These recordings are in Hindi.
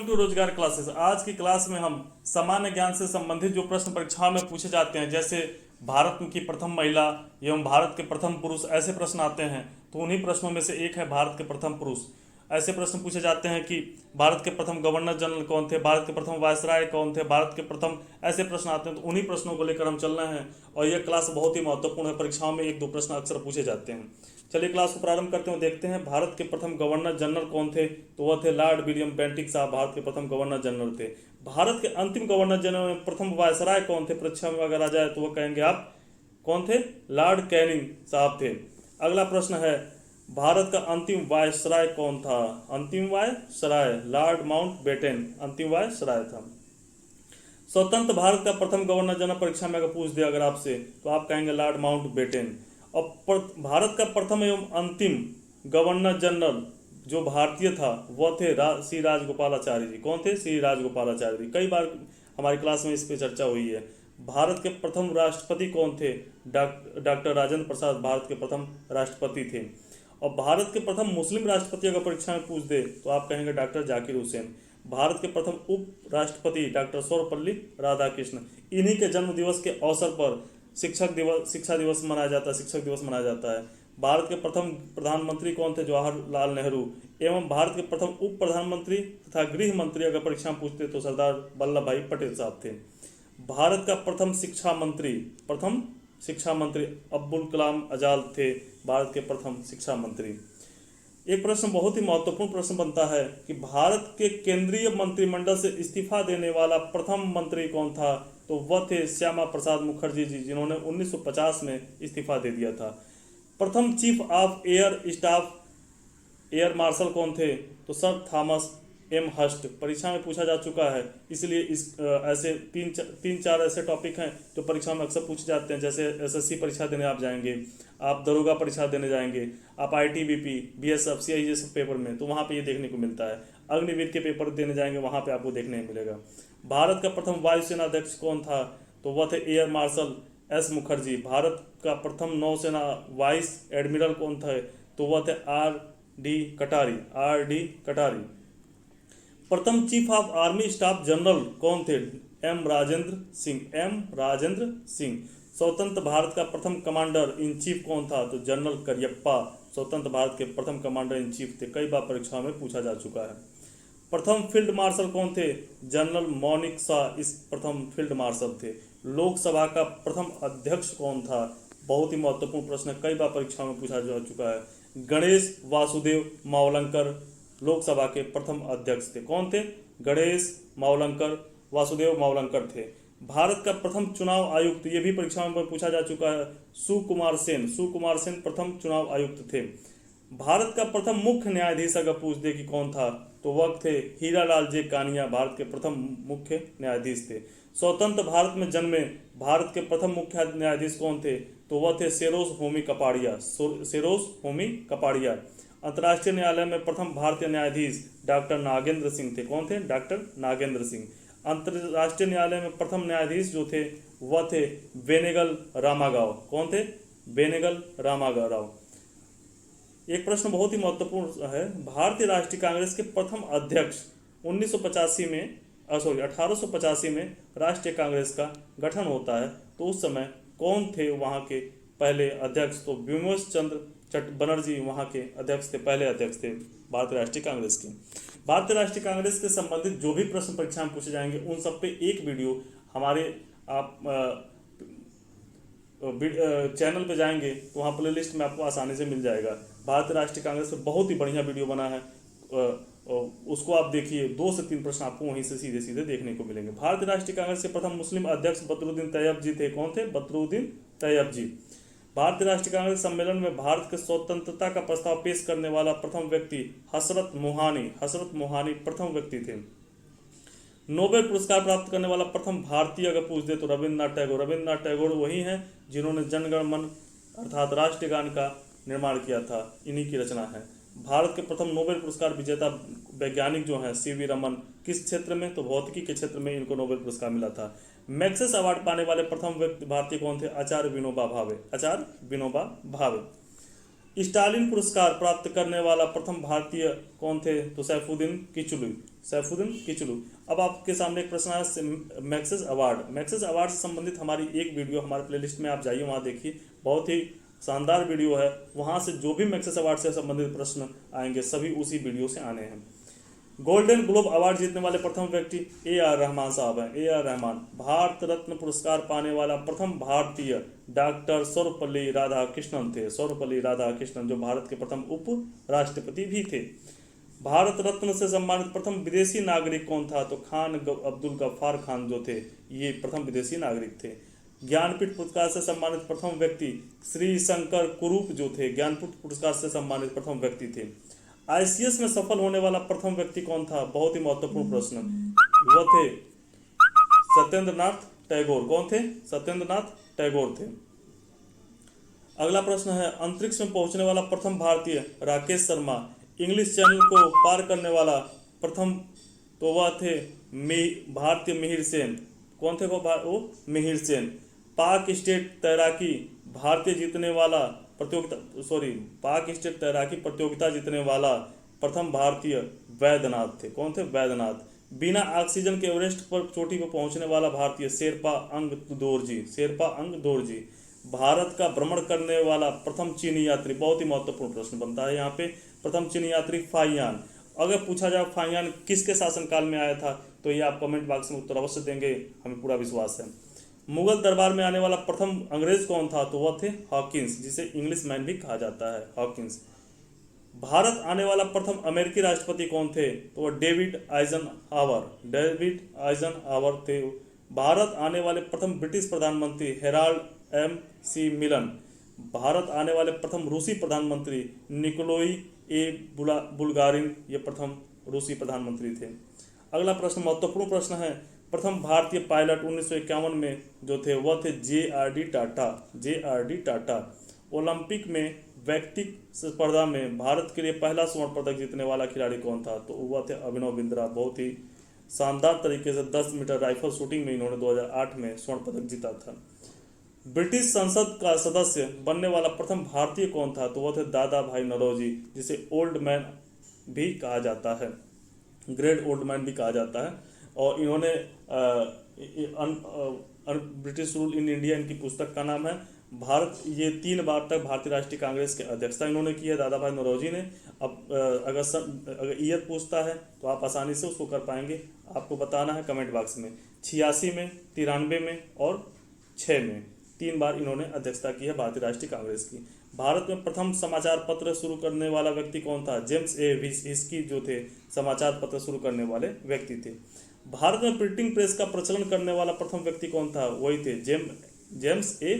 वेलकम टू रोजगार क्लासेस। आज की क्लास में हम सामान्य ज्ञान से संबंधित जो प्रश्न परीक्षाओं में पूछे जाते हैं, जैसे भारत की प्रथम महिला एवं भारत के प्रथम पुरुष, ऐसे प्रश्न आते हैं। तो उन्हीं प्रश्नों में से एक है भारत के प्रथम पुरुष। ऐसे प्रश्न पूछे जाते हैं कि भारत के प्रथम गवर्नर जनरल कौन थे, भारत के प्रथम वायसराय कौन थे, भारत के प्रथम, ऐसे प्रश्न आते हैं। तो उन्हीं प्रश्नों को लेकर हम चल रहे हैं और यह क्लास बहुत ही महत्वपूर्ण है। परीक्षाओं में एक दो प्रश्न अक्सर पूछे जाते हैं। चलिए क्लास को प्रारंभ करते हैं। देखते हैं भारत के प्रथम गवर्नर जनरल कौन थे। तो वह थे लॉर्ड विलियम बेंटिक साहब, भारत के प्रथम गवर्नर जनरल थे। भारत के अंतिम गवर्नर जनरल में प्रथम वायसराय कौन थे, परीक्षा में अगर आ जाए तो वह कहेंगे आप कौन थे, लॉर्ड कैनिंग साहब थे। अगला प्रश्न है भारत का अंतिम वायसराय कौन था। अंतिम वायसराय लॉर्ड माउंटबेटन अंतिम वायसराय था। स्वतंत्र भारत का प्रथम गवर्नर जनरल परीक्षा में अगर पूछ दिया अगर आपसे, तो आप कहेंगे लॉर्ड माउंटबेटन। और भारत का प्रथम एवं अंतिम गवर्नर जनरल जो भारतीय था वह थे श्री राजगोपालाचारी जी। कौन थे, श्री राजगोपालाचारी जी। कई बार हमारी क्लास में इस पे चर्चा हुई है। भारत के प्रथम राष्ट्रपति कौन थे, डॉक्टर राजेंद्र प्रसाद भारत के प्रथम राष्ट्रपति थे। और भारत के प्रथम मुस्लिम राष्ट्रपति अगर परीक्षा में पूछ दे तो आप कहेंगे डॉक्टर जाकिर हुसैन। भारत के प्रथम उप राष्ट्रपति डॉक्टर सर्वपल्ली राधाकृष्ण। इन्हीं के जन्म दिवस के अवसर पर शिक्षा दिवस मनाया जाता है, शिक्षक दिवस मनाया जाता है। भारत के प्रथम प्रधानमंत्री कौन थे, जवाहरलाल नेहरू। एवं भारत के प्रथम उप प्रधानमंत्री तथा गृह मंत्री अगर परीक्षा में पूछते तो सरदार वल्लभ भाई पटेल साहब थे। भारत का प्रथम शिक्षा मंत्री अब्दुल कलाम आजाद थे, भारत के प्रथम शिक्षा मंत्री। एक प्रश्न बहुत ही महत्वपूर्ण प्रश्न बनता है कि भारत के केंद्रीय मंत्रिमंडल से इस्तीफा देने वाला प्रथम मंत्री कौन था। तो वह थे श्यामा प्रसाद मुखर्जी जी, जिन्होंने 1950 में इस्तीफा दे दिया था। प्रथम chief of air staff air marshal कौन थे, तो सर थॉमस एम हस्ट। परीक्षा में पूछा जा चुका है, इसलिए ऐसे तीन चार ऐसे टॉपिक हैं जो परीक्षा में अक्सर पूछे जाते हैं। जैसे एसएससी परीक्षा देने आप जाएंगे, आप दरोगा परीक्षा देने जाएंगे, आप आईटीबीपी बीएसएफ सीआईएसएफ पेपर में, तो वहाँ पे ये देखने को मिलता है। अग्निवीर के पेपर देने जाएंगे, वहाँ पे आपको देखने को मिलेगा। भारत का प्रथम वायुसेना अध्यक्ष कौन था, तो वह थे air marshal S Mukherjee. Bharat का प्रथम नौसेना वाइस एडमिरल कौन थे, तो वह थे आर डी कटारी। प्रथम chief of army staff general कौन थे, एम राजेंद्र सिंह। स्वतंत्र भारत का प्रथम कमांडर इन चीफ कौन था, तो जनरल करियप्पा स्वतंत्र भारत के प्रथम कमांडर इन चीफ थे। कई बार परीक्षाओं में पूछा जा चुका है। प्रथम फील्ड मार्शल कौन थे, जनरल मौनिक शाह इस प्रथम फील्ड मार्शल थे। लोकसभा का प्रथम अध्यक्ष कौन था, बहुत ही महत्वपूर्ण प्रश्न, कई बार परीक्षाओं में पूछा जा चुका है। गणेश वासुदेव मावलंकर लोकसभा के प्रथम अध्यक्ष थे। कौन थे, गणेश वासुदेव मावलंकर थे। भारत का प्रथम चुनाव आयुक्त, ये भी परीक्षाओं में पूछा जा चुका है, सुकुमार सेन प्रथम चुनाव आयुक्त थे। भारत का प्रथम मुख्य न्यायाधीश अगर पूछ दे कि कौन था, तो वह थे हीरालाल जे कानिया, भारत के प्रथम मुख्य न्यायाधीश थे। स्वतंत्र भारत में जन्मे भारत के प्रथम मुख्य न्यायाधीश कौन थे, तो वह थे सेरोज होमी कपाड़िया। अंतर्राष्ट्रीय न्यायालय में प्रथम भारतीय न्यायाधीश डॉक्टर नागेंद्र सिंह थे। कौन थे, डॉक्टर नागेंद्र सिंह। अंतर्राष्ट्रीय न्यायालय में प्रथम न्यायाधीश जो थे वह थे बेनेगल रामागाव। कौन थे, बेनेगल रामागाव। एक प्रश्न बहुत ही महत्वपूर्ण है, भारतीय राष्ट्रीय कांग्रेस के प्रथम अध्यक्ष 1885 में राष्ट्रीय कांग्रेस का गठन होता है, तो उस समय कौन थे वहाँ के पहले अध्यक्ष, तो विमोश चंद्र बनर्जी वहाँ के अध्यक्ष थे, पहले अध्यक्ष थे भारतीय राष्ट्रीय कांग्रेस के। भारतीय राष्ट्रीय कांग्रेस के संबंधित जो भी प्रश्न परीक्षा में पूछे जाएंगे उन सब पे एक वीडियो हमारे आप चैनल पे जाएंगे तो वहाँ प्लेलिस्ट में आपको आसानी से मिल जाएगा। भारतीय राष्ट्रीय कांग्रेस पे बहुत ही बढ़िया वीडियो बना है, उसको आप देखिए। 2 से 3 प्रश्न आपको वहीं से सीधे सीधे देखने को मिलेंगे। भारतीय राष्ट्रीय कांग्रेस के प्रथम मुस्लिम अध्यक्ष बदरुद्दीन तैयब जी थे। कौन थे, बदरुद्दीन तैयब जी। भारतीय राष्ट्रीय कांग्रेस सम्मेलन में भारत के स्वतंत्रता का प्रस्ताव पेश करने वाला प्रथम व्यक्ति हसरत मोहानी प्रथम व्यक्ति थे। नोबेल पुरस्कार प्राप्त करने वाला प्रथम भारतीय अगर पूछ दे तो रविन्द्रनाथ टैगोर वही हैं जिन्होंने जनगण मन अर्थात राष्ट्रीय गान का निर्माण किया था, इन्हीं की रचना है। भारत के प्रथम नोबेल पुरस्कार विजेता वैज्ञानिक जो हैं सीवी रमन, किस क्षेत्र में, तो भौतिकी के क्षेत्र में इनको नोबेल पुरस्कार मिला था। मैक्सेस अवार्ड पाने वाले प्रथम व्यक्ति भारतीय कौन थे, आचार्य विनोबा भावे। स्टालिन पुरस्कार प्राप्त करने वाला प्रथम भारतीय कौन थे, तो सैफुद्दीन किचलू। सैफुद्दीन किचलू। अब आपके सामने एक प्रश्न है मैक्सेस अवार्ड। मैक्सेस अवार्ड से संबंधित हमारी एक वीडियो हमारे प्लेलिस्ट में आप जाइए, वहाँ देखिए, बहुत ही शानदार वीडियो है। वहाँ से जो भी मैक्सेस अवार्ड से संबंधित प्रश्न आएंगे सभी उसी वीडियो से आने हैं। गोल्डन ग्लोब अवार्ड जीतने वाले प्रथम व्यक्ति A.R. रहमान साहब हैं। A.R. रहमान भारत रत्न पुरस्कार पाने वाला प्रथम भारतीय डॉक्टर सर्वपल्ली राधाकृष्णन थे। सर्वपल्ली राधाकृष्णन जो भारत के प्रथम उप राष्ट्रपति भी थे। भारत रत्न से सम्मानित प्रथम विदेशी नागरिक कौन था? तो खान अब्दुल गफ्फार खान जो थे ये प्रथम विदेशी नागरिक थे। ज्ञानपीठ पुरस्कार से सम्मानित प्रथम व्यक्ति श्री शंकर कुरूप जो थे, ज्ञानपीठ पुरस्कार से सम्मानित प्रथम व्यक्ति थे। ICS में सफल होने वाला प्रथम व्यक्ति कौन था? बहुत ही महत्वपूर्ण प्रश्न। वह थे सत्येंद्रनाथ टैगोर। कौन थे? सत्येंद्रनाथ टैगोर थे। अगला प्रश्न है अंतरिक्ष में पहुंचने वाला प्रथम भारतीय राकेश शर्मा। इंग्लिश चैनल को पार करने वाला प्रथम, तो वह थे भारतीय मिहिर सेन। कौन थे वो मिहिर सेन। पाक स्टेट तैराकी भारतीय जीतने वाला पाक स्टेट तैराकी प्रतियोगिता जीतने वाला प्रथम भारतीय वैद्यनाथ थे। कौन थे? वैद्यनाथ। बिना ऑक्सीजन के एवरेस्ट पर चोटी पर पहुंचने वाला भारतीय शेरपा अंग दोरजी। शेरपा अंग दोरजी। भारत का भ्रमण करने वाला प्रथम चीनी यात्री, बहुत ही महत्वपूर्ण प्रश्न बनता है यहाँ पे, प्रथम चीनी यात्री फाइयान। अगर पूछा जाए फाइयान किसके शासनकाल में आया था तो ये आप कमेंट बॉक्स में उत्तर अवश्य देंगे, हमें पूरा विश्वास है। मुगल दरबार में आने वाला प्रथम अंग्रेज कौन था? तो वह थे हॉकिंस, जिसे इंग्लिश मैन भी कहा जाता है, हॉकिंस। भारत आने वाला प्रथम अमेरिकी राष्ट्रपति कौन थे? तो वह डेविड आइजनहावर। डेविड आइजनहावर थे। भारत आने वाले प्रथम ब्रिटिश प्रधानमंत्री हेराल्ड M.C. मिलन। भारत आने वाले प्रथम रूसी प्रधानमंत्री निकोलाई बुल्गारिन, ये प्रथम रूसी प्रधानमंत्री थे। अगला प्रश्न महत्वपूर्ण प्रश्न है, प्रथम भारतीय पायलट 1951 में जो थे वह थे J.R.D. Tata. J.R.D. Tata. Olympic में व्यक्तिगत स्पर्धा में भारत के लिए पहला स्वर्ण पदक जीतने वाला खिलाड़ी कौन था? तो वह थे अभिनव बिंद्रा। बहुत ही शानदार तरीके से 10 मीटर राइफल शूटिंग में इन्होंने 2008 में स्वर्ण पदक जीता था। ब्रिटिश संसद का सदस्य बनने वाला प्रथम भारतीय कौन था? तो वह थे दादा भाई नौरोजी, जिसे ओल्ड मैन भी कहा जाता है, ग्रेट ओल्ड मैन भी कहा जाता है। और इन्होंने ब्रिटिश रूल इन इंडिया, इनकी पुस्तक का नाम है। भारत, ये 3 बार तक भारतीय राष्ट्रीय कांग्रेस के अध्यक्षता इन्होंने की है दादा भाई नौरोजी ने। अब अगर ईयर पूछता है तो आप आसानी से उसको कर पाएंगे। आपको बताना है कमेंट बॉक्स में। 86 में, 93 में और 6 में 3 बार इन्होंने अध्यक्षता की है भारतीय राष्ट्रीय कांग्रेस की। भारत में प्रथम समाचार पत्र शुरू करने वाला व्यक्ति कौन था? जेम्स ए हिस्की जो थे समाचार पत्र शुरू करने वाले व्यक्ति थे। भारत में प्रिंटिंग प्रेस का प्रचलन करने वाला प्रथम व्यक्ति कौन था? वही थे जेम्स ए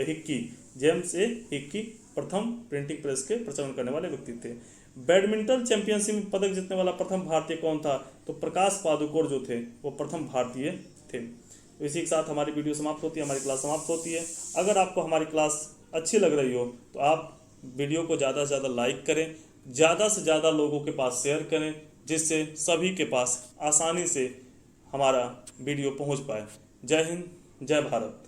हिक्की। जेम्स ए हिक्की प्रथम प्रिंटिंग प्रेस के प्रचलन करने वाले व्यक्ति थे। बैडमिंटन चैंपियनशिप में पदक जीतने वाला प्रथम भारतीय कौन था? तो प्रकाश पादुकोण जो थे वो प्रथम भारतीय थे। तो इसी के साथ हमारी वीडियो समाप्त होती है, हमारी क्लास समाप्त होती है। अगर आपको हमारी क्लास अच्छी लग रही हो तो आप वीडियो को ज़्यादा से ज़्यादा लाइक करें, ज़्यादा से ज़्यादा लोगों के पास शेयर करें, जिससे सभी के पास आसानी से हमारा वीडियो पहुंच पाए। जय हिंद, जय भारत।